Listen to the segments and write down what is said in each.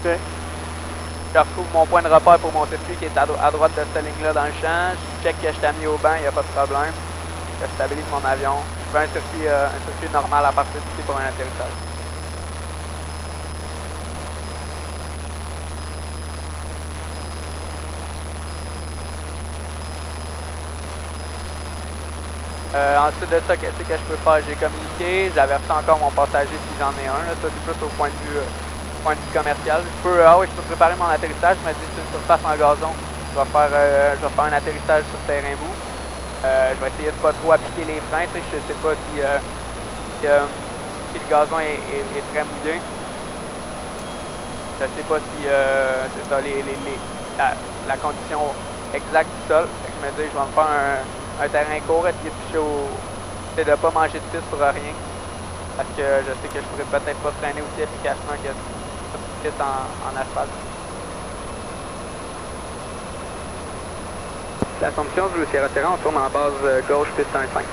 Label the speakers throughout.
Speaker 1: Ok.
Speaker 2: Je retrouve mon point de repère pour mon circuit qui est à droite de cette ligne-là dans le champ. Je check que je t'ai mis au banc, il n'y a pas de problème. Je stabilise mon avion. Je fais un circuit normal à partir d'ici pour un atterrissage. Ensuite de ça, qu'est-ce que je peux faire? J'ai communiqué, j'avertis encore mon passager si j'en ai un. Là. Ça, c'est plus au point de vue commercial. Je peux préparer mon atterrissage. Je me dis c'est une surface en gazon. Je vais faire un atterrissage sur terrain mou. Je vais essayer de pas trop appliquer les freins. Je ne sais pas si le gazon est très mouillé. Je ne sais pas si c'est ça, la condition exacte du sol. Fait que je me dis je vais me faire un terrain court, essayer de toucher c'est de ne pas manger de piste pour rien. Parce que je sais que je pourrais peut-être pas freiner aussi efficacement que piste en asphalte. L'Assomption, je suis retiré, on tourne en base gauche, piste 1-5.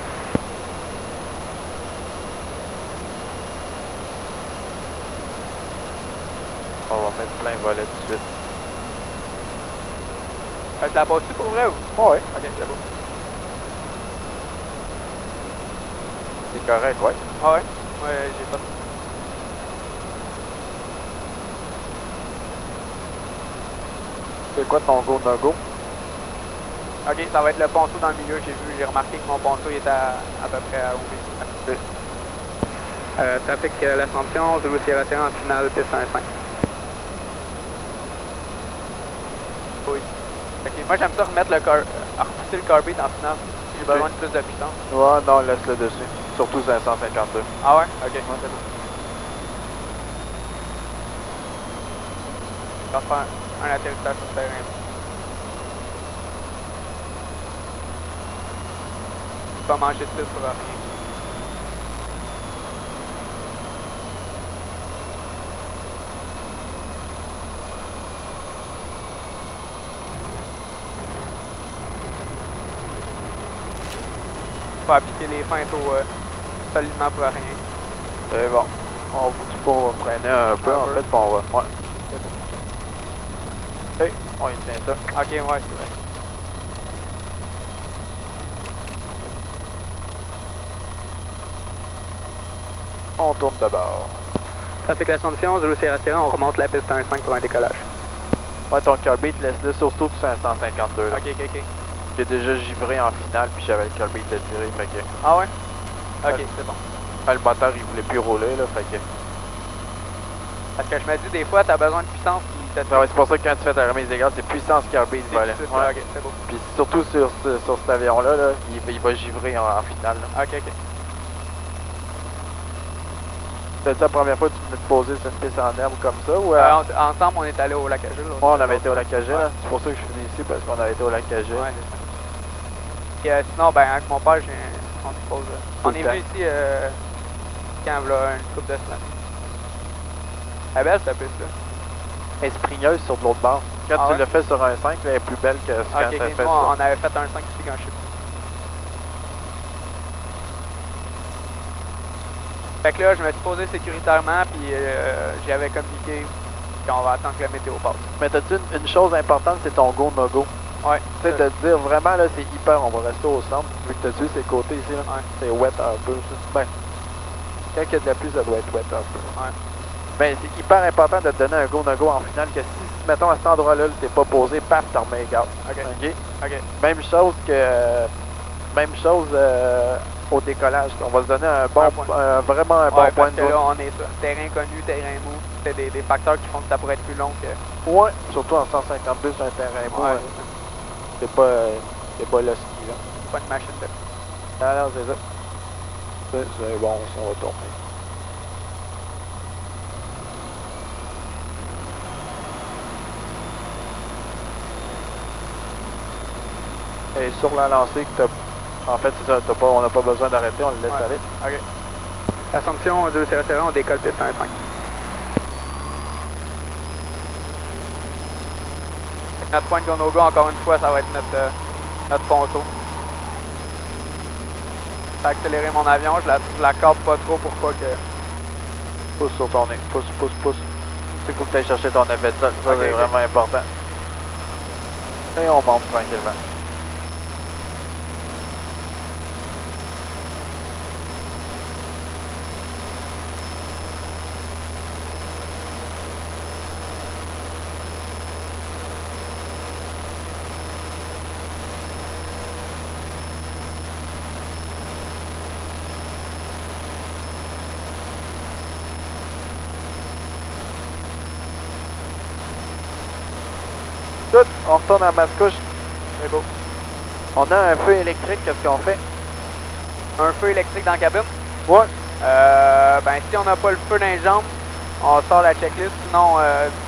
Speaker 1: On va mettre plein volet tout de suite.
Speaker 2: Tu la passes-tu pour vrai ou?
Speaker 1: Oh, ouais.
Speaker 2: Ok, c'est beau.
Speaker 1: C'est correct, ouais.
Speaker 2: Ah ouais? Ouais, j'ai pas.
Speaker 1: C'est quoi ton go no go?
Speaker 2: Ok, ça va être le ponceau dans le milieu. J'ai remarqué que mon ponceau était à peu près à OB. Trafic l'Assomption, je vous suis retiré en finale, piste 1-5. Oui. Ok, moi j'aime ça remettre repousser le carbide en finale. Si j'ai besoin de plus de puissance.
Speaker 1: Ouais, non, laisse-le dessus. Surtout 552.
Speaker 2: Ah ouais? Ok, moi c'est bon. Je vais faire un atterrissage sur le terrain. Pas manger de piste pour rien. Pas appliquer les feintes solidement pour rien.
Speaker 1: C'est bon. On vous pour freiner un peu, en fait, puis on va. Ouais. Hey, on y tient ça.
Speaker 2: Ok, ouais, c'est vrai.
Speaker 1: On tourne d'abord.
Speaker 2: Trafic l'Assomption, je vous suis retiré, on remonte la piste 1-5 pour un décollage.
Speaker 1: Ouais, ton carbide, laisse-le surtout sur 552. Là.
Speaker 2: Ok.
Speaker 1: J'ai déjà givré en finale, puis j'avais le carbide de tirer, fait que.
Speaker 2: Ah ouais? Ok, c'est bon.
Speaker 1: Le moteur, il voulait plus rouler, là, fait que.
Speaker 2: Parce que je me dis, des fois, t'as besoin de puissance, puis
Speaker 1: Ouais, c'est pour ça que quand tu fais ta remise des gaz, c'est puissance carbide, voilà.
Speaker 2: Ouais. Ok, c'est beau.
Speaker 1: Puis surtout sur cet avion-là, là, il va givrer en finale. Là.
Speaker 2: Ok.
Speaker 1: C'était la première fois que tu venais te poser sur une piste en herbe comme ça, ou...
Speaker 2: Ensemble, on est allé au lac Agile.
Speaker 1: Ouais, on avait été au lac Agile, là. C'est pour ça que je suis venu ici, parce qu'on avait été au lac Agile.
Speaker 2: Ouais, c'est ça. Et sinon, ben, avec mon père, on se pose. On est venu ici quand il y a une couple de semaines. Elle est belle cette piste-là.
Speaker 1: Elle est springneuse sur de l'autre bord. Quand tu l'as fait sur un 5, elle est plus belle que quand tu as fait ça.
Speaker 2: On avait fait un 5 ici quand je suis. Fait que là, je me suis posé sécuritairement, puis j'avais communiqué qu'on va attendre que la météo passe.
Speaker 1: Mais t'as-tu une chose importante, c'est ton go no go.
Speaker 2: Ouais.
Speaker 1: Tu sais, de te dire vraiment, là, c'est hyper, on va rester au centre, vu que t'as vu ces côtés ici, là.
Speaker 2: Ouais.
Speaker 1: C'est wet un peu, ça. Ben, quand il y a de la pluie, ça doit être wet un peu.
Speaker 2: Ouais.
Speaker 1: Ben, c'est hyper important de te donner un go no go en finale, que si, mettons, à cet endroit-là, t'es pas posé, paf, t'en remets les gaz.
Speaker 2: Ok.
Speaker 1: Même chose au décollage. On va se donner vraiment un bon point de
Speaker 2: vue. Là, on est sur terrain connu, terrain mou. C'est des facteurs qui font que ça pourrait être plus long que...
Speaker 1: Ouais, surtout en 152 sur un terrain mou.
Speaker 2: Ouais,
Speaker 1: c'est pas le ski, là.
Speaker 2: C'est pas une machine de...
Speaker 1: Alors, c'est ça. C'est bon, ça va tourner. Et sur la lancée que t'as... En fait, c'est ça, on n'a pas besoin d'arrêter, on le laisse aller.
Speaker 2: Ok. Assomption 2 CRT1, on décolle piste 1-5. Notre point de go-no-go, encore une fois, ça va être notre ponceau. Je vais accélérer mon avion, je la cadre pas trop pour pas que...
Speaker 1: Pousse sur ton nez, pousse. Il faut que tu ailles chercher ton effet de sol. Ça,
Speaker 2: Ok,
Speaker 1: c'est
Speaker 2: ok.
Speaker 1: vraiment important. Et on monte tranquillement. Tout, on retourne à Mascouche.
Speaker 2: C'est beau.
Speaker 1: On a un feu électrique, qu'est-ce qu'on fait?
Speaker 2: Un feu électrique dans la cabine.
Speaker 1: Ouais.
Speaker 2: Ben si on n'a pas le feu dans les jambes, on sort la checklist, sinon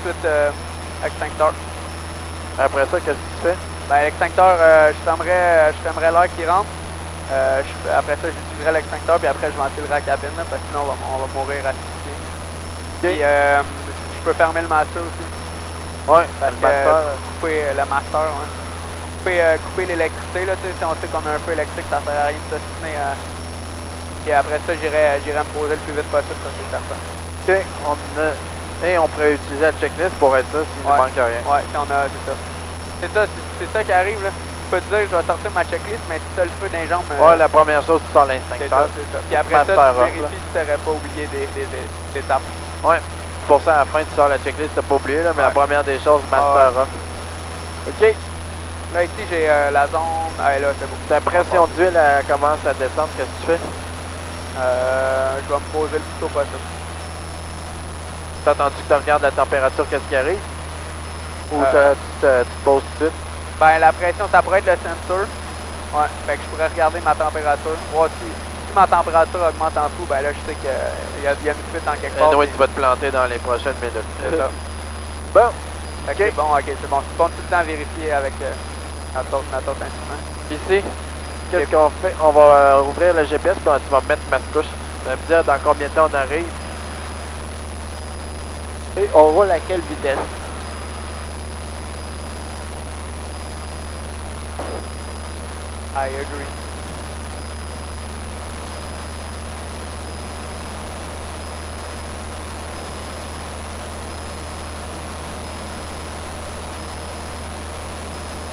Speaker 2: tout de suite extincteur.
Speaker 1: Après ça, qu'est-ce que tu fais?
Speaker 2: Ben l'extincteur, je fermerai l'air qui rentre. Après ça, j'utiliserai l'extincteur, puis après je ventilerai la cabine, là, parce que sinon on va mourir asphyxié. Puis je peux fermer le master aussi.
Speaker 1: Ouais,
Speaker 2: Parce
Speaker 1: le
Speaker 2: que
Speaker 1: master.
Speaker 2: couper le master, ouais. Couper l'électricité, là, tu sais, si on sait qu'on a un feu électrique, ça sert à rien de s'ostiner. Et après ça, j'irai me poser le plus vite possible, ça c'est certain.
Speaker 1: Ok, on pourrait utiliser la checklist pour être ça s'il ne manque rien.
Speaker 2: Ouais, si on a, c'est ça. C'est ça qui arrive, là. Tu peux te dire, je vais sortir ma checklist, mais si tu as le feu dans les jambes...
Speaker 1: Ouais, la première chose, tu sors
Speaker 2: c'est
Speaker 1: l'instincteur.
Speaker 2: ça, c'est ça. Puis après ça, tu vérifies si tu n'aurais pas oublié des étapes.
Speaker 1: Ouais, pour ça, à la fin, tu sors la checklist, t'as pas oublié, là, mais la première des choses, master off. Ok,
Speaker 2: Là, ici, j'ai la zone... Ah, là, c'est beau.
Speaker 1: ta pression d'huile, elle commence à descendre, qu'est-ce que tu fais?
Speaker 2: Je vais me poser le plus tôt possible.
Speaker 1: T'as attendu que tu regardes la température, qu'est-ce qui arrive? Ou tu te poses tout de suite?
Speaker 2: Ben, la pression, ça pourrait être le sensor. Ouais, fait que je pourrais regarder ma température. Ouais, si ma température augmente en dessous, ben là, je sais qu'il y a une fuite en quelque part.
Speaker 1: Oui,
Speaker 2: puis-
Speaker 1: tu vas te planter dans les prochaines minutes.
Speaker 2: C'est ça.
Speaker 1: Bon,
Speaker 2: Fait que c'est bon, ok, c'est bon. C'est bon tout le temps à vérifier avec notre autre instrument.
Speaker 1: ici, qu'est-ce qu'on fait? On va ouvrir le GPS, puis tu vas mettre Mascouche. Ça veut dire dans combien de temps on arrive. Et on roule à quelle vitesse?
Speaker 2: I agree.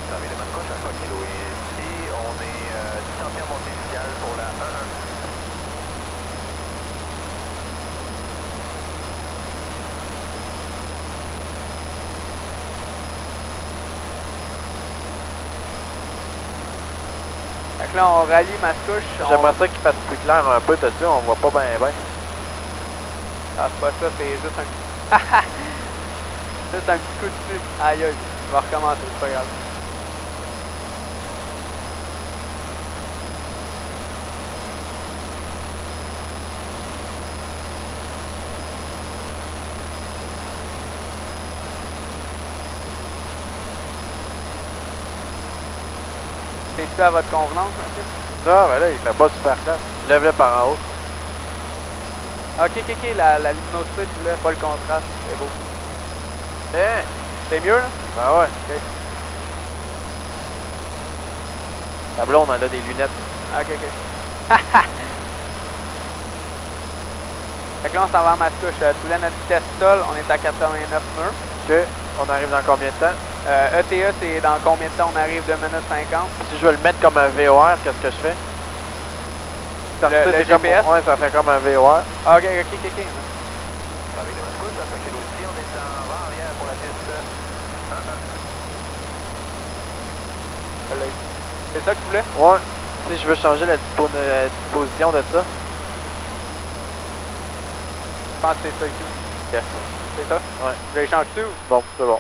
Speaker 3: Service de Mascouche à 3 kg ici, on est distancié montée initiale pour la 1-1.
Speaker 2: Fait que là, on rallie Mascouche.
Speaker 1: J'aimerais ça qu'il fasse plus clair un peu, t'as dit, on voit pas bien bien.
Speaker 2: Ah, c'est pas ça, c'est juste un... juste un petit coup dessus. Aïe, aïe. Je vais recommencer, c'est pas grave. C'est-tu à votre convenance, monsieur?
Speaker 1: Non, mais là, il fait pas super clair. Lève-le par en haut.
Speaker 2: Ok, la luminosité, tu voulais, pas le contraste. C'est beau.
Speaker 1: Hein?
Speaker 2: C'est mieux, là?
Speaker 1: Ben ouais.
Speaker 2: Ok.
Speaker 1: La blonde, elle a des lunettes.
Speaker 2: Ok. Fait que là, on s'en va en Mascouche. Tu voulais notre vitesse sol, on est à 89 nœuds.
Speaker 1: Ok, on arrive dans combien de temps?
Speaker 2: ETA, c'est dans combien de temps on arrive? 2 minutes 50.
Speaker 1: Si je veux le mettre comme un VOR, qu'est-ce que je fais? Ça
Speaker 2: Le
Speaker 1: c'est comme-
Speaker 2: GPS?
Speaker 1: Ouais, ça fait comme un VOR.
Speaker 2: Ok.
Speaker 3: Service de Mascouche à 3 kg ici, on est en vent arrière pour la piste 1-1.
Speaker 2: C'est ça que tu voulais?
Speaker 1: Ouais. Si je veux changer la disposition de ça.
Speaker 2: Je pense que c'est ça ici.
Speaker 1: Ok.
Speaker 2: C'est ça?
Speaker 1: Ouais.
Speaker 2: Je l'échange-tu ou?
Speaker 1: Bon, c'est bon.